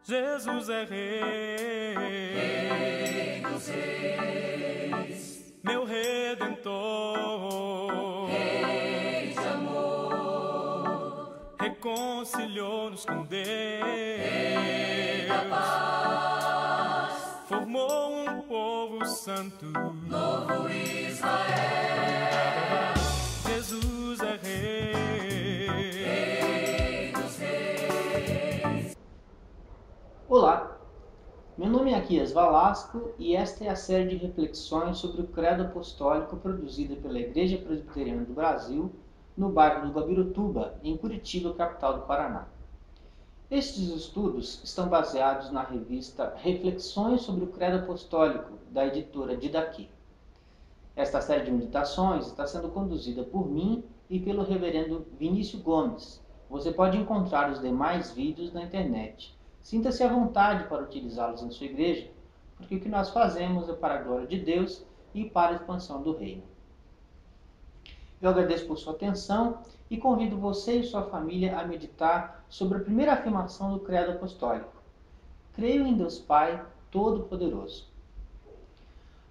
Jesus é Rei dos Reis, meu Redentor, Rei de amor, reconciliou-nos com Deus, Rei da paz, formou um povo santo, novo Israel. Jesus é Rei dos Reis. Olá, meu nome é Aquias Valasco e esta é a série de reflexões sobre o Credo Apostólico produzida pela Igreja Presbiteriana do Brasil, no bairro do Guabirutuba, em Curitiba, capital do Paraná. Estes estudos estão baseados na revista Reflexões sobre o Credo Apostólico, da editora Didaquê. Esta série de meditações está sendo conduzida por mim e pelo reverendo Vinícius Gomes. Você pode encontrar os demais vídeos na internet. Sinta-se à vontade para utilizá-los em sua igreja, porque o que nós fazemos é para a glória de Deus e para a expansão do reino. Eu agradeço por sua atenção e convido você e sua família a meditar sobre a primeira afirmação do Credo Apostólico. Creio em Deus Pai Todo-Poderoso.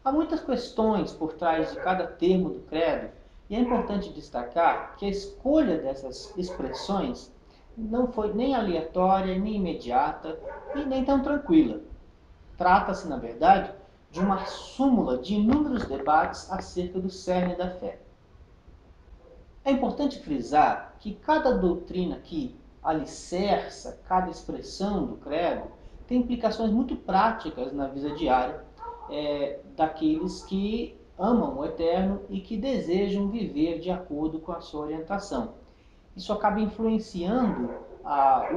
Há muitas questões por trás de cada termo do credo, e é importante destacar que a escolha dessas expressões não foi nem aleatória, nem imediata e nem tão tranquila. Trata-se, na verdade, de uma súmula de inúmeros debates acerca do cerne da fé. É importante frisar que cada doutrina que alicerça cada expressão do credo tem implicações muito práticas na vida diária daqueles que amam o Eterno e que desejam viver de acordo com a sua orientação. Isso acaba influenciando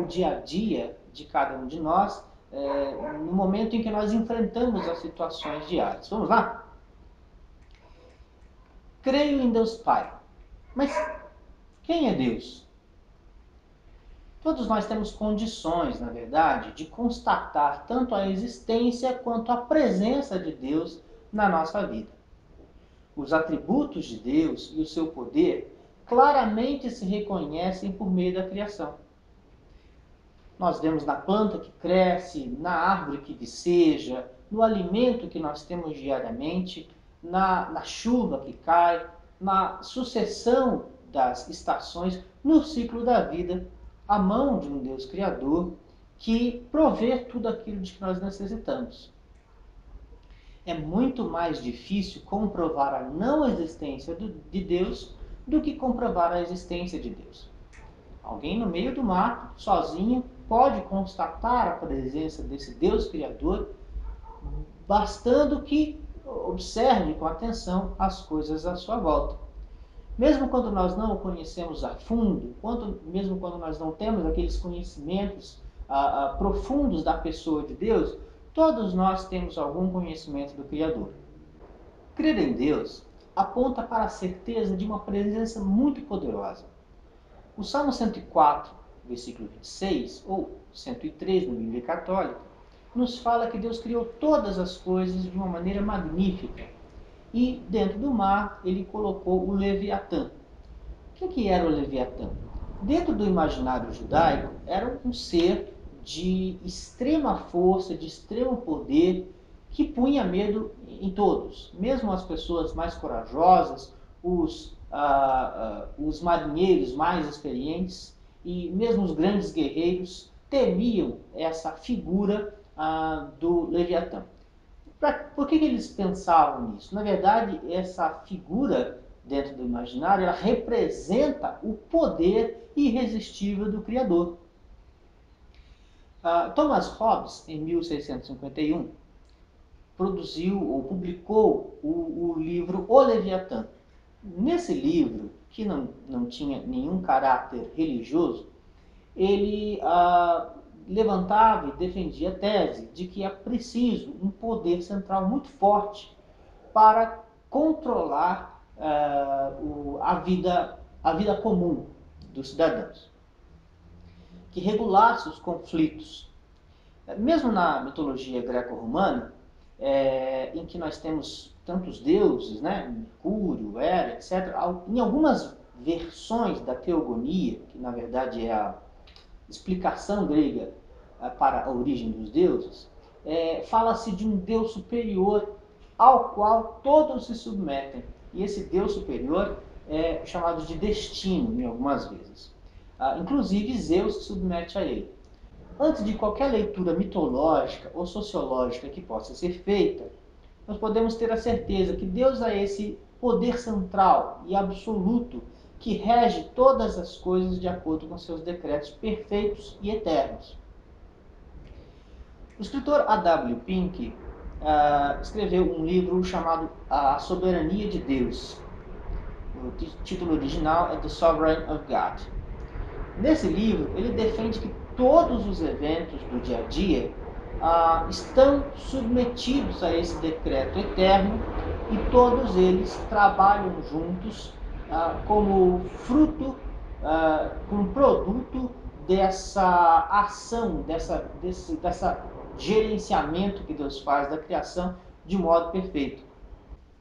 o dia a dia de cada um de nós no momento em que nós enfrentamos as situações diárias. Vamos lá? Creio em Deus Pai. Mas quem é Deus? Todos nós temos condições, na verdade, de constatar tanto a existência quanto a presença de Deus na nossa vida. Os atributos de Deus e o seu poder claramente se reconhecem por meio da criação. Nós vemos na planta que cresce, na árvore que viceja, no alimento que nós temos diariamente, na chuva que cai, na sucessão das estações, no ciclo da vida, a mão de um Deus Criador que provê tudo aquilo de que nós necessitamos. É muito mais difícil comprovar a não existência de Deus do que comprovar a existência de Deus. Alguém no meio do mato, sozinho, pode constatar a presença desse Deus Criador, bastando que observe com atenção as coisas à sua volta. Mesmo quando nós não o conhecemos a fundo, mesmo quando nós não temos aqueles conhecimentos profundos da pessoa de Deus, todos nós temos algum conhecimento do Criador. Crer em Deus aponta para a certeza de uma presença muito poderosa. O Salmo 104, versículo 26, ou 103 na Bíblia Católica, nos fala que Deus criou todas as coisas de uma maneira magnífica. E dentro do mar ele colocou o Leviatã. O que era o Leviatã? Dentro do imaginário judaico, era um ser de extrema força, de extremo poder, que punha medo em todos. Mesmo as pessoas mais corajosas, os marinheiros mais experientes e mesmo os grandes guerreiros temiam essa figura do Leviatã. Por que eles pensavam nisso? Na verdade, essa figura dentro do imaginário, ela representa o poder irresistível do Criador. Thomas Hobbes, em 1651, produziu ou publicou o livro O Leviatã. Nesse livro, que não tinha nenhum caráter religioso, ele levantava e defendia a tese de que é preciso um poder central muito forte para controlar a vida comum dos cidadãos, que regulasse os conflitos. Mesmo na mitologia greco-romana, em que nós temos tantos deuses, né? Mercúrio, Hera, etc., em algumas versões da teogonia, que na verdade é a explicação grega para a origem dos deuses, fala-se de um Deus superior ao qual todos se submetem. E esse Deus superior é chamado de destino, em algumas vezes. Inclusive, Zeus se submete a ele. Antes de qualquer leitura mitológica ou sociológica que possa ser feita, nós podemos ter a certeza que Deus é esse poder central e absoluto que rege todas as coisas de acordo com seus decretos perfeitos e eternos. O escritor A.W. Pink escreveu um livro chamado A Soberania de Deus. O título original é The Sovereignty of God. Nesse livro, ele defende que todos os eventos do dia a dia estão submetidos a esse decreto eterno e todos eles trabalham juntos como fruto, como produto dessa ação, dessa gerenciamento que Deus faz da criação de modo perfeito.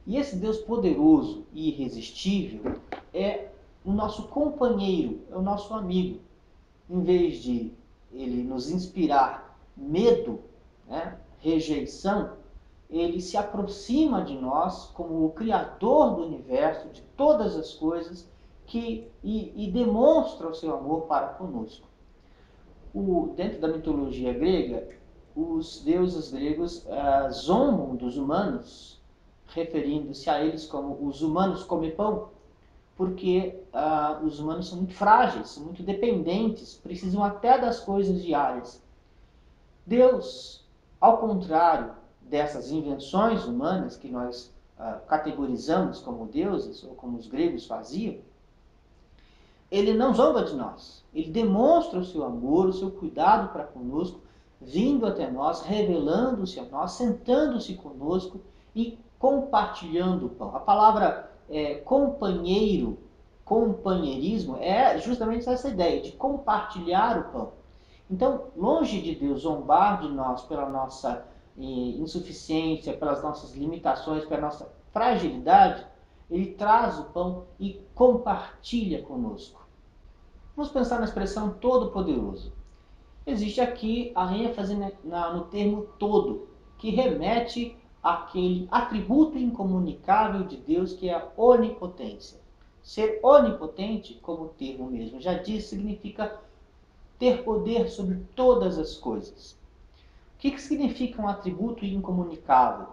E esse Deus poderoso e irresistível é o nosso companheiro, é o nosso amigo. Em vez de ele nos inspirar medo, rejeição, ele se aproxima de nós como o Criador do universo, de todas as coisas, e demonstra o seu amor para conosco. Dentro da mitologia grega, os deuses gregos zombam dos humanos, referindo-se a eles como os humanos come pão, porque os humanos são muito frágeis, são muito dependentes, precisam até das coisas diárias. Deus, ao contrário dessas invenções humanas que nós categorizamos como deuses, ou como os gregos faziam, ele não zomba de nós. Ele demonstra o seu amor, o seu cuidado para conosco, vindo até nós, revelando-se a nós, sentando-se conosco e compartilhando o pão. A palavra companheiro, companheirismo, é justamente essa ideia de compartilhar o pão. Então, longe de Deus zombar de nós pela nossa insuficiência, pelas nossas limitações, pela nossa fragilidade, ele traz o pão e compartilha conosco. Vamos pensar na expressão todo-poderoso. Existe aqui a ênfase no termo todo, que remete àquele atributo incomunicável de Deus que é a onipotência. Ser onipotente, como o termo mesmo já diz, significa ter poder sobre todas as coisas. O que significa um atributo incomunicável?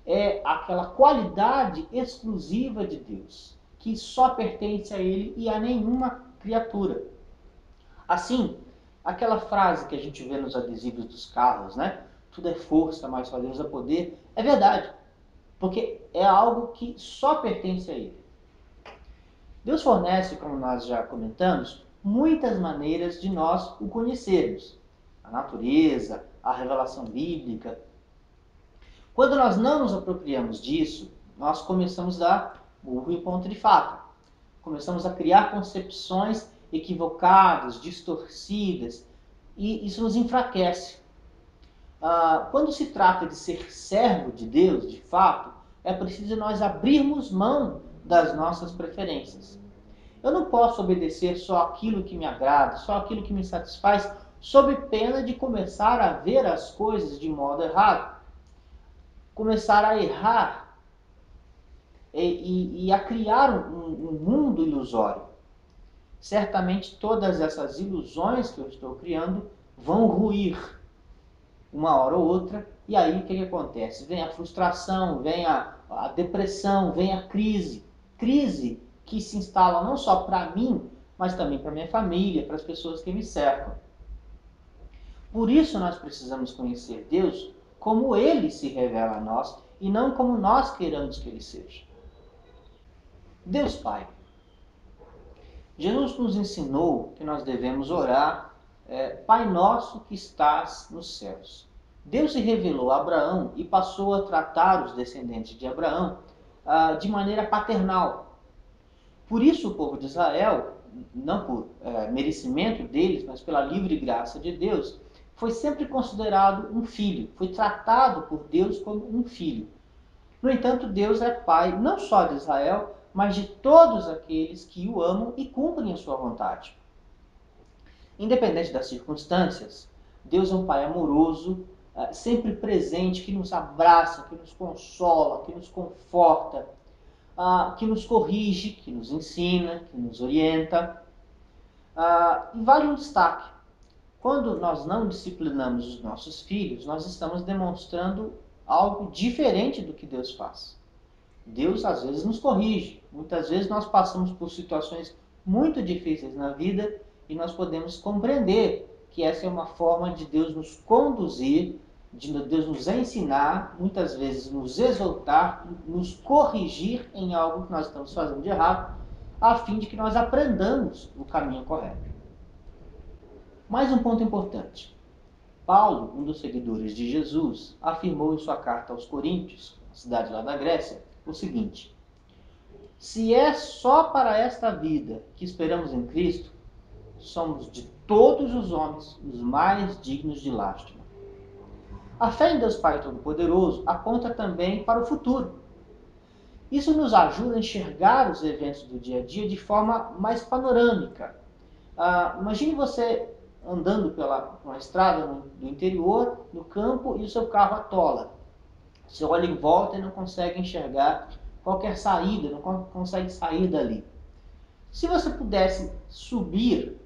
É aquela qualidade exclusiva de Deus, que só pertence a Ele e a nenhuma criatura. Assim, aquela frase que a gente vê nos adesivos dos carros, tudo é força, mais só Deus é poder, é verdade, porque é algo que só pertence a Ele. Deus fornece, como nós já comentamos, muitas maneiras de nós o conhecermos. A natureza, a revelação bíblica. Quando nós não nos apropriamos disso, nós começamos a dar burro em ponta de faca. Começamos a criar concepções equivocadas, distorcidas, e isso nos enfraquece. Quando se trata de ser servo de Deus, de fato, é preciso nós abrirmos mão das nossas preferências. Eu não posso obedecer só aquilo que me agrada, só aquilo que me satisfaz, sob pena de começar a ver as coisas de modo errado. Começar a errar e a criar um mundo ilusório. Certamente todas essas ilusões que eu estou criando vão ruir uma hora ou outra, e aí o que acontece? Vem a frustração, vem a depressão, vem a crise. Crise que se instala não só para mim, mas também para minha família, para as pessoas que me cercam. Por isso nós precisamos conhecer Deus como Ele se revela a nós e não como nós queremos que Ele seja. Deus Pai. Jesus nos ensinou que nós devemos orar, Pai nosso que estás nos céus. Deus se revelou a Abraão e passou a tratar os descendentes de Abraão de maneira paternal. Por isso o povo de Israel, não por merecimento deles, mas pela livre graça de Deus, foi sempre considerado um filho, foi tratado por Deus como um filho. No entanto, Deus é Pai não só de Israel, mas de todos aqueles que o amam e cumprem a sua vontade. Independente das circunstâncias, Deus é um Pai amoroso, sempre presente, que nos abraça, que nos consola, que nos conforta, que nos corrige, que nos ensina, que nos orienta. E vale um destaque. Quando nós não disciplinamos os nossos filhos, nós estamos demonstrando algo diferente do que Deus faz. Deus às vezes nos corrige. Muitas vezes nós passamos por situações muito difíceis na vida e nós podemos compreender que essa é uma forma de Deus nos conduzir, de Deus nos ensinar, muitas vezes nos exortar, nos corrigir em algo que nós estamos fazendo de errado, a fim de que nós aprendamos o caminho correto. Mais um ponto importante. Paulo, um dos seguidores de Jesus, afirmou em sua carta aos Coríntios, a cidade lá da Grécia, o seguinte: se é só para esta vida que esperamos em Cristo, somos de todos os homens os mais dignos de lástima. A fé em Deus Pai Todo-Poderoso aponta também para o futuro. Isso nos ajuda a enxergar os eventos do dia a dia de forma mais panorâmica. Imagine você andando pela uma estrada do interior, no campo, e o seu carro atola. Você olha em volta e não consegue enxergar qualquer saída, não consegue sair dali. Se você pudesse subir,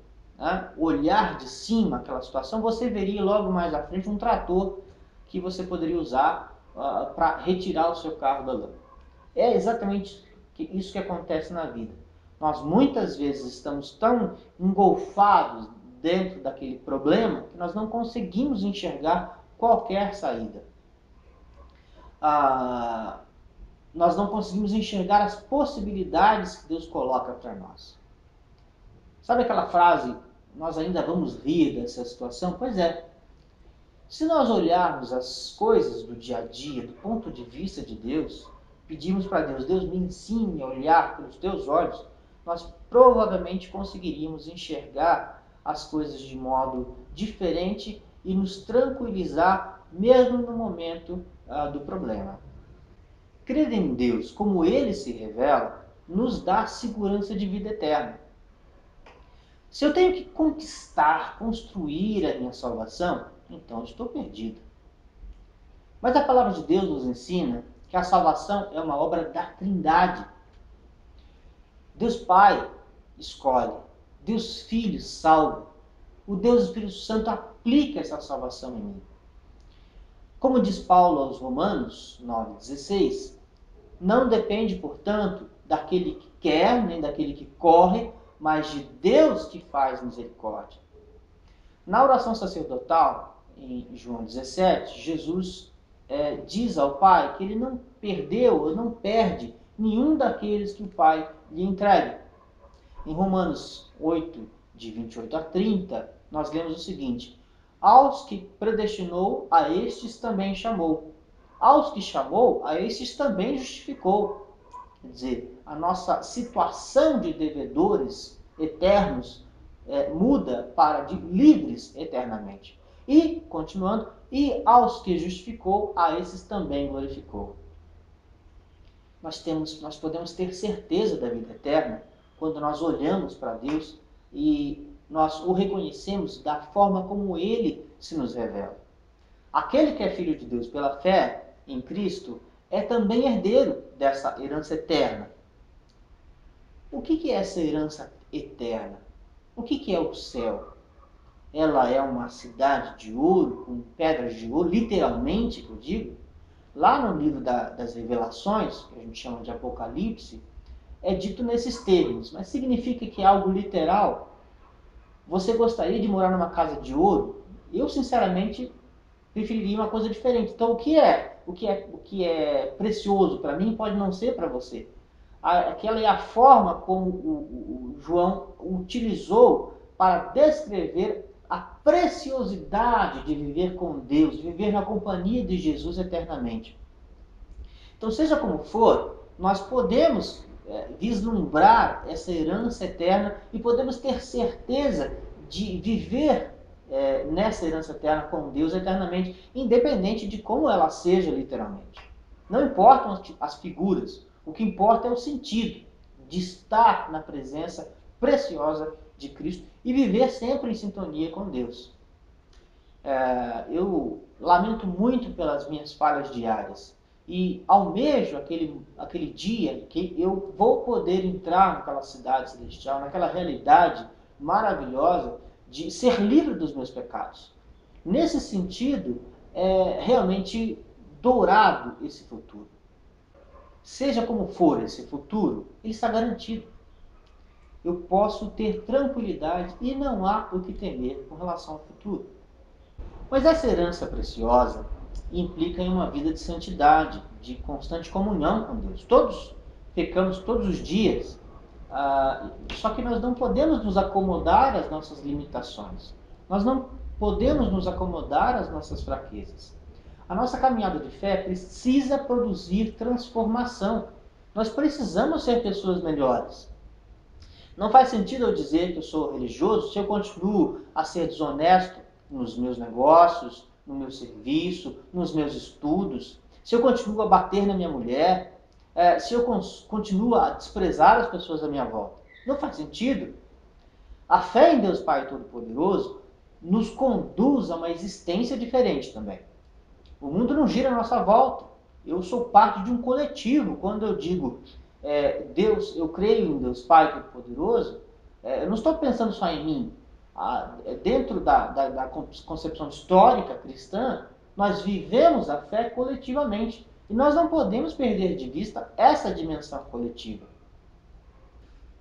olhar de cima aquela situação, você veria logo mais à frente um trator que você poderia usar para retirar o seu carro da lama. É exatamente isso que acontece na vida. Nós muitas vezes estamos tão engolfados dentro daquele problema que nós não conseguimos enxergar qualquer saída. Nós não conseguimos enxergar as possibilidades que Deus coloca para nós. Sabe aquela frase, nós ainda vamos rir dessa situação? Pois é. Se nós olharmos as coisas do dia a dia, do ponto de vista de Deus, pedimos para Deus, Deus me ensine a olhar pelos teus olhos, nós provavelmente conseguiríamos enxergar as coisas de modo diferente e nos tranquilizar mesmo no momento do problema. Crer em Deus como Ele se revela nos dá segurança de vida eterna. Se eu tenho que conquistar, construir a minha salvação, então eu estou perdido. Mas a palavra de Deus nos ensina que a salvação é uma obra da Trindade. Deus Pai escolhe, Deus Filho salva, o Deus Espírito Santo aplica essa salvação em mim. Como diz Paulo aos Romanos 9,16, não depende, portanto, daquele que quer, nem daquele que corre, mas de Deus que faz misericórdia. Na oração sacerdotal, em João 17, Jesus diz ao Pai que ele não perdeu ou não perde nenhum daqueles que o Pai lhe entrega. Em Romanos 8, de 28 a 30, nós lemos o seguinte: aos que predestinou, a estes também chamou. Aos que chamou, a estes também justificou. Quer dizer, a nossa situação de devedores eternos muda para de livres eternamente. E, continuando, e aos que justificou, a esses também glorificou. Nós podemos ter certeza da vida eterna quando nós olhamos para Deus e nós o reconhecemos da forma como Ele se nos revela. Aquele que é filho de Deus pela fé em Cristo é também herdeiro dessa herança eterna. O que é essa herança eterna? O que é o céu? Ela é uma cidade de ouro, com pedras de ouro, literalmente, que eu digo. Lá no livro das Revelações, que a gente chama de Apocalipse, é dito nesses termos, mas significa que é algo literal. Você gostaria de morar numa casa de ouro? Eu, sinceramente, preferiria uma coisa diferente. Então, o que é precioso para mim pode não ser para você. Aquela é a forma como o João utilizou para descrever a preciosidade de viver com Deus, de viver na companhia de Jesus eternamente. Então, seja como for, nós podemos vislumbrar essa herança eterna e podemos ter certeza de viver nessa herança eterna com Deus eternamente, independente de como ela seja literalmente. Não importam as figuras, o que importa é o sentido de estar na presença preciosa de Cristo e viver sempre em sintonia com Deus. Eu lamento muito pelas minhas falhas diárias e almejo aquele dia que eu vou poder entrar naquela cidade celestial, naquela realidade maravilhosa de ser livre dos meus pecados. Nesse sentido, é realmente dourado esse futuro. Seja como for esse futuro, ele está garantido. Eu posso ter tranquilidade e não há o que temer com relação ao futuro. Mas essa herança preciosa implica em uma vida de santidade, de constante comunhão com Deus. Todos pecamos todos os dias, só que nós não podemos nos acomodar às nossas limitações. Nós não podemos nos acomodar às nossas fraquezas. A nossa caminhada de fé precisa produzir transformação. Nós precisamos ser pessoas melhores. Não faz sentido eu dizer que eu sou religioso se eu continuo a ser desonesto nos meus negócios, no meu serviço, nos meus estudos, se eu continuo a bater na minha mulher, se eu continuo a desprezar as pessoas à minha volta. Não faz sentido. A fé em Deus Pai Todo-Poderoso nos conduz a uma existência diferente também. O mundo não gira à nossa volta. Eu sou parte de um coletivo. Quando eu digo Deus, eu creio em Deus Pai Todo-Poderoso, eu não estou pensando só em mim. Dentro da concepção histórica cristã, nós vivemos a fé coletivamente. E nós não podemos perder de vista essa dimensão coletiva.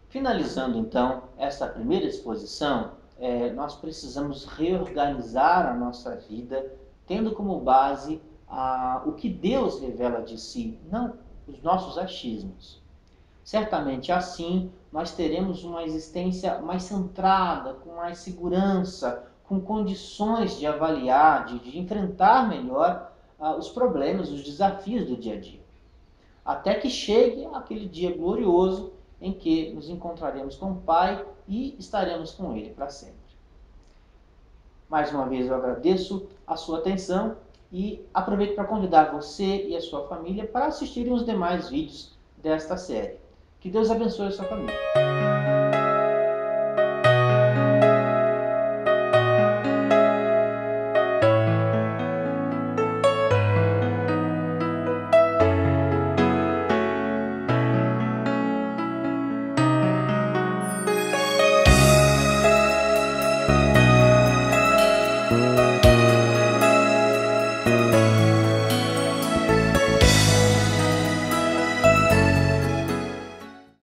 Finalizando, então, essa primeira exposição, nós precisamos reorganizar a nossa vida, tendo como base o que Deus revela de si, não os nossos achismos. Certamente assim, nós teremos uma existência mais centrada, com mais segurança, com condições de avaliar, de enfrentar melhor os problemas, os desafios do dia a dia. Até que chegue aquele dia glorioso em que nos encontraremos com o Pai e estaremos com Ele para sempre. Mais uma vez eu agradeço a sua atenção e aproveito para convidar você e a sua família para assistirem os demais vídeos desta série. Que Deus abençoe a sua família.